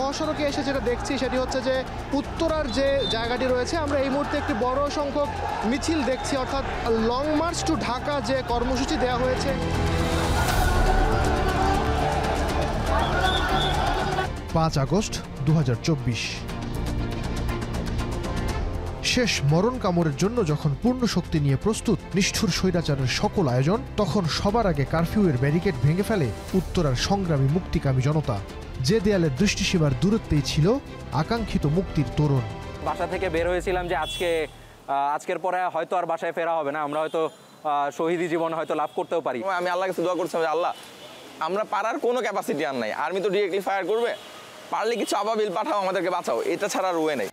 মহাসড়কে এসে যেটা দেখছি সেটি হচ্ছে যে উত্তরার যে জায়গাটি রয়েছে, আমরা এই মুহূর্তে একটি বড় সংখ্যক মিছিল দেখছি, অর্থাৎ লং মার্চ টু ঢাকা যে কর্মসূচি দেওয়া হয়েছে। 5 আগস্ট 2024 শেষ মরণ কামড়ের জন্য যখন পূর্ণ শক্তি নিয়ে প্রস্তুত নিষ্ঠুর স্বৈরাচারের সকল আয়োজন, তখন সবার আগে কারফিউয়ের ব্যারিকেড ভেঙে ফেলে উত্তরার সংগ্রামী মুক্তিকামী জনতা। যে দেয়ালের দৃষ্টিসীমার দূরত্বেই ছিল আকাঙ্ক্ষিত মুক্তির তোরণ। বাসা থেকে বের হয়েছিলাম যে আজকের পরে হয়তো আর বাসায় ফেরা হবে না, আমরা হয়তো শহীদি জীবন হয়তো লাভ করতেও পারি। আমি আল্লাহর কাছে দোয়া করছিলাম যে আল্লাহ, আমরা পারার কোনো ক্যাপাসিটি আর নাই, আর্মি তো ডিরেক্টলি ফায়ার করবে, পারলে কিছু আবাবিল পাঠাও, আমাদেরকে বাঁচাও, এটা ছাড়া আর ওয়ে নেই।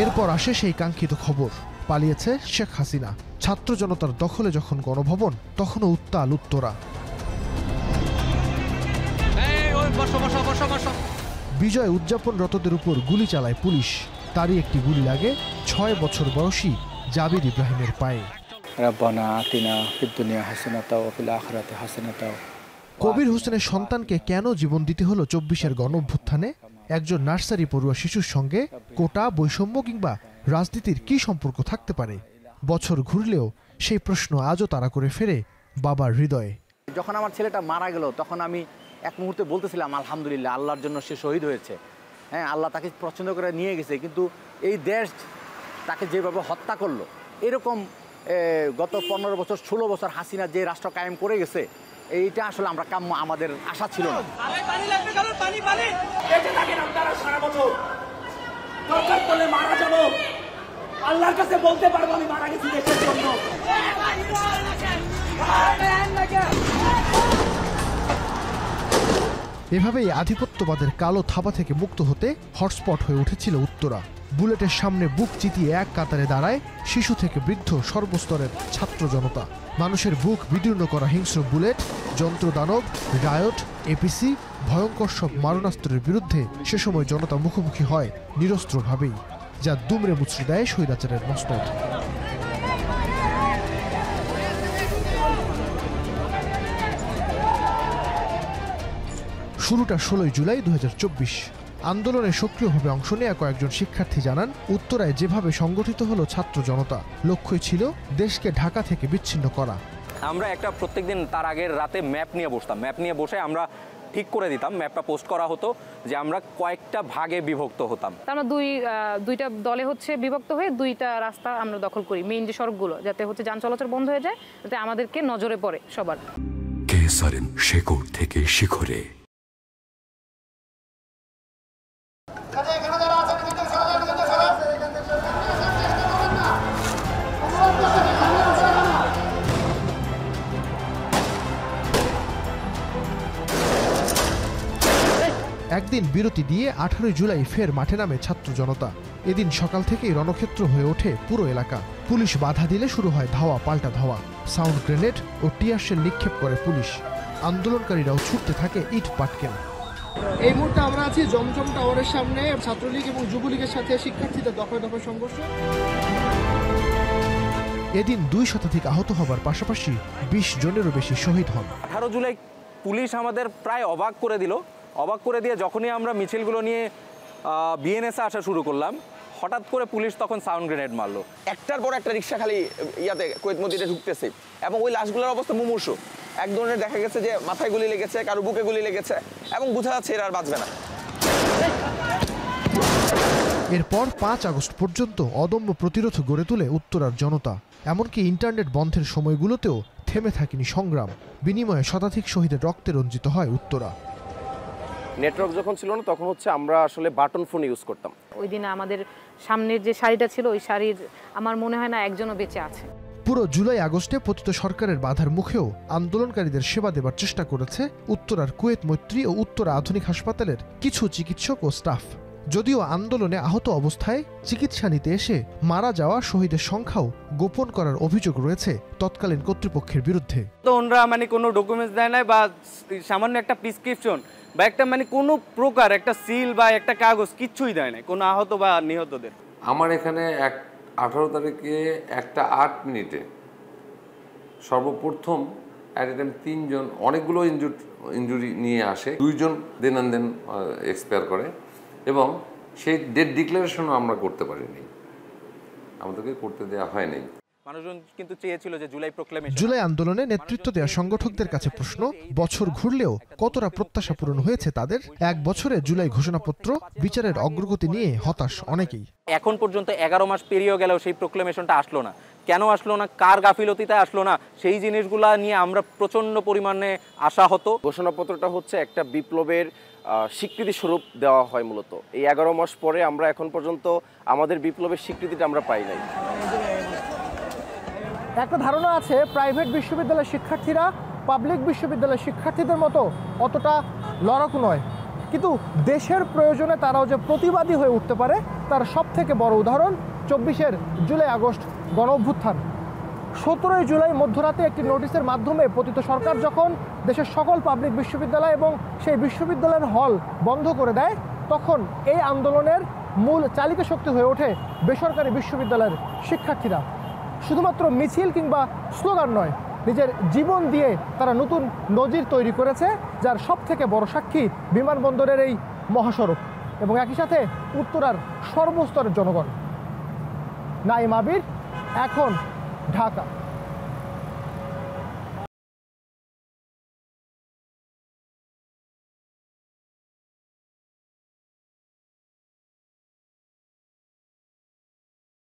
এরপর আসে সেই কাঙ্ক্ষিত খবর, পালিয়েছে শেখ হাসিনা। ছাত্র জনতার দখলে যখন গণভবন, তখনও উত্তাল উত্তরা। বিজয় উদযাপনরতদের উপর গুলি চালায় পুলিশ। তারই একটি গুলি লাগে 6 বছর বয়সী জাবির ইব্রাহিমের পায়ে। রাব্বানা আতিনা ফিদ দুনিয়া হাসানাতাও ওয়া ফিল আখিরাতি হাসানাতাও। কবির হোসেনের সন্তানকে কেন জীবন দিতে হলো 24-এর গণঅভ্যুত্থানে? একজন নার্সারি পড়ুয়া শিশুর সঙ্গে কোটা, বৈষম্য কিংবা রাজনীতির কি সম্পর্ক থাকতে পারে? বছর ঘুরলেও সেই প্রশ্ন আজও তাড়া করে ফেরে বাবার হৃদয়ে। যখন আমার ছেলেটা মারা গেল, তখন আমি এক মুহূর্তে বলতেছিলাম আলহামদুলিল্লাহ, আল্লাহর জন্য সে শহীদ হয়েছে। হ্যাঁ, আল্লাহ তাকে পছন্দ করে নিয়ে গেছে, কিন্তু এই দেশ তাকে যেভাবে হত্যা করলো, এরকম গত 15 বছর 16 বছর হাসিনা যে রাষ্ট্র কায়েম করে গেছে, এইটা আসলে আমরা কাম্য, আমাদের আশা ছিল না। আল্লাহর কাছে বলতে পারবো আমি মারা গেছি দেশের জন্য। এভাবেই আধিপত্যবাদের কালো থাবা থেকে মুক্ত হতে হটস্পট হয়ে উঠেছিল উত্তরা। বুলেটের সামনে বুক চিতিয়ে এক কাতারে দাঁড়ায় শিশু থেকে বৃদ্ধ সর্বস্তরের ছাত্র জনতা। মানুষের বুক বিদীর্ণ করা হিংস্র বুলেট, যন্ত্রদানব, রায়ট, এপিসি, ভয়ঙ্কর সব মারণাস্ত্রের বিরুদ্ধে সে সময় জনতা মুখোমুখি হয় নিরস্ত্রভাবেই, যা দুমড়ে মুচড়ে দেয় স্বৈরাচারের মসনদ। শুরুটা 16 জুলাই 2024। আন্দোলনে সক্রিয়ভাবে অংশ নেওয়া কয়েকজন শিক্ষার্থী জানান, উত্তরায় যেভাবে সংগঠিত হলো ছাত্র জনতা, লক্ষ্যই ছিল দেশকে ঢাকা থেকে বিচ্ছিন্ন করা। আমরা প্রত্যেকদিন তার আগের রাতে ম্যাপ নিয়ে বসতাম, ম্যাপ নিয়ে বসে আমরা ঠিক করে দিতাম, ম্যাপটা পোস্ট করা হতো যে আমরা কয়েকটা ভাগে বিভক্ত হতাম। আমরা দুইটা দলে বিভক্ত হয়ে দুইটা রাস্তা আমরা দখল করি, মেইন যে সড়কগুলো, যাতে যান চলাচল বন্ধ হয়ে যায়, যাতে আমাদেরকে নজরে পড়ে সবার। কেসারেন শেকড় থেকে শিখরে। একদিন বিরতি দিয়ে 18 জুলাই ফের মাঠে নামে ছাত্র জনতা। এদিন সকাল থেকেই রণক্ষেত্র হয়ে ওঠে পুরো এলাকা। পুলিশ বাধা দিলে শুরু হয় ধাওয়া পাল্টা ধাওয়া। সাউন্ড গ্রেনেড ও টিয়ার শেল নিক্ষেপ করে পুলিশ। আন্দোলনকারীরাও ছুটতে থাকে ইট পাটকেল। এই মুহূর্তে আমরা আছি জমজম টাওয়ারের সামনে। ছাত্রলীগ এবং যুবলীগের সাথে শিক্ষার্থীদের দফায় দফায় সংঘর্ষ। এদিন 2 শতাধিক আহত হবার পাশাপাশি 20 জনেরও বেশি শহীদ হন। 18 জুলাই পুলিশ আমাদের প্রায় অবাক করে দিল। অবাক করে দিয়ে যখনই আমরা মিছিলগুলো নিয়ে বিএনএসে আসা শুরু করলাম, হঠাৎ করে পুলিশ তখন সাউন্ড গ্রেনেড মারলো। একটার পর একটা রিক্সা খালি কুয়েত মসজিদে ঢুকতেছে, এবং ওই লাশগুলোর অবস্থা মুমূর্ষ। এক ধরনের দেখা গেছে যে মাথায় গুলি লেগেছে, কারো বুকে গুলি লেগেছে, এবং বোঝা যাচ্ছে এরা আর বাঁচবে না। এরপর 5 আগস্ট পর্যন্ত অদম্য প্রতিরোধ গড়ে তোলে উত্তরার জনতা। এমনকি ইন্টারনেট বন্ধের সময়গুলোতেও থেমে থাকেনি সংগ্রাম। বিনিময়ে শতাধিক শহীদের রক্তে রঞ্জিত হয় উত্তরা। নেটওয়ার্ক যখন ছিল না, তখন আমরা আসলে বাটন ফোন ইউজ করতাম। ওই দিন আমাদের সামনের যে শাড়িটা ছিল, ওই শাড়ির আমার মনে হয় না একজনও বেঁচে আছে। পুরো জুলাই আগস্টে পতিত সরকারের বাধার মুখেও আন্দোলনকারীদের সেবা দেবার চেষ্টা করেছে উত্তরার কুয়েত মৈত্রী ও উত্তরা আধুনিক হাসপাতালের কিছু চিকিৎসক ও স্টাফ। যদিও আন্দোলনে আহত অবস্থায় চিকিৎসা নিতে এসে মারা যাওয়া শহীদের সংখ্যাও গোপন করার অভিযোগ রয়েছে তৎকালীন কর্তৃপক্ষের বিরুদ্ধে। তো ওনারা কোনো ডকুমেন্টস দেয় নাই, বা সামান্য একটা প্রেসক্রিপশন বা একটা কোনো প্রকার একটা সিল বা একটা কাগজ কিচ্ছুই দেয় নাই কোনো আহত বা নিহতদের। আমার এখানে 18 তারিখে 1:08 সর্বপ্রথম অ্যাট এ টাইম 3 জন, অনেকগুলো ইনজুরি নিয়ে আসে, 2 জন দেন অ্যান্ড দেন এক্সপায়ার করে, এবং সেই ডেট ডিক্লারেশনও আমরা করতে পারিনি, আমাদেরকে করতে দেওয়া হয়নি। মানুষজন কিন্তু চেয়েছিল যে জুলাই প্রোক্লেমেশন। জুলাই আন্দোলনে নেতৃত্ব দেওয়া সংগঠকদের কাছে প্রশ্ন, বছর ঘুরলেও কতটা প্রত্যাশা পূরণ হয়েছে তাদের? 1 বছরে জুলাই ঘোষণাপত্র, বিচারের অগ্রগতি নিয়ে হতাশ অনেকেই। এখন পর্যন্ত 11 মাস পেরিয়ে গেলেও সেই প্রোক্লেমেশনটা আসলো না। কেন আসলো না, কার গাফিলতিতে আসলো না, সেই জিনিসগুলা নিয়ে আমরা প্রচন্ড পরিমাণে আশাহত। ঘোষণাপত্রটা হচ্ছে একটা বিপ্লবের স্বীকৃতি স্বরূপ দেওয়া হয় মূলত। এই 11 মাস পরে আমরা এখন পর্যন্ত আমাদের বিপ্লবের স্বীকৃতিটা আমরা পাই নাই। একটা ধারণা আছে প্রাইভেট বিশ্ববিদ্যালয়ের শিক্ষার্থীরা পাবলিক বিশ্ববিদ্যালয়ের শিক্ষার্থীদের মতো অতটা লড়াকু নয়, কিন্তু দেশের প্রয়োজনে তারাও যে প্রতিবাদী হয়ে উঠতে পারে তার সবথেকে বড় উদাহরণ 24 জুলাই আগস্ট গণ অভ্যুত্থান। 17 জুলাই মধ্যরাতে একটি নোটিশের মাধ্যমে পতিত সরকার যখন দেশের সকল পাবলিক বিশ্ববিদ্যালয় এবং সেই বিশ্ববিদ্যালয়ের হল বন্ধ করে দেয়, তখন এই আন্দোলনের মূল চালিকা শক্তি হয়ে ওঠে বেসরকারি বিশ্ববিদ্যালয়ের শিক্ষার্থীরা। শুধুমাত্র মিছিল কিংবা স্লোগান নয়, নিজের জীবন দিয়ে তারা নতুন নজির তৈরি করেছে, যার সবথেকে বড় সাক্ষী বিমানবন্দরের এই মহাসড়ক এবং একই সাথে উত্তরার সর্বস্তরের জনগণ। নাঈম আবির, এখন, ঢাকা।